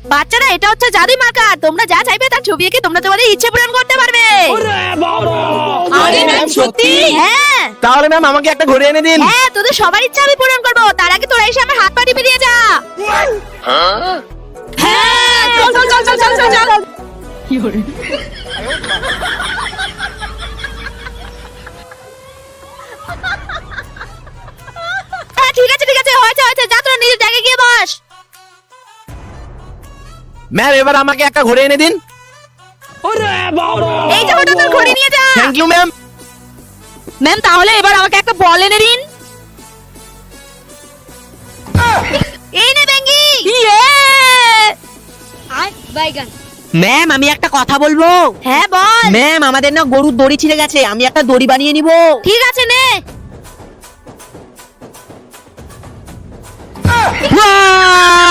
বাচ্চারা, এটা হচ্ছে জাদু মার্কা। তোমরা যা চাইবে তার ছবি এঁকে তোমরা তোমাদের ইচ্ছে পূরণ করতে পারবে। আরে ম্যাম, সত্যি? হ্যাঁ তাহলে ম্যাম আমাকে একটা ঘড়ি এনে দিন। হ্যাঁ, তোদের সবার ইচ্ছা আমি পূরণ করবো। তার আগে তোরা এসে আমার হাত পা টিপে দিয়ে যা। হ্যাঁ, চল চল চল চল চল চল। হ্যাঁ, ঠিক আছে ঠিক আছে, হয়েছে হয়েছে, যা তোরা নিজের জায়গায় গিয়ে বস। ম্যাম এবার আমাকে একটা ঘড়ি এনে দিন। এই যে ওটা তোর ঘড়ি নিয়ে যা। Thank you ma'am. ম্যাম, তাহলে এবার আমাকে একটা বল এনে দিন। এই নে বেঙ্গি। ম্যাম, আমি একটা কথা বলবো। হ্যাঁ বল। ম্যাম, আমাদের না গরুর দড়ি ছিঁড়ে গেছে, আমি একটা দড়ি বানিয়ে নিব। ঠিক আছে নে। ওয়াও!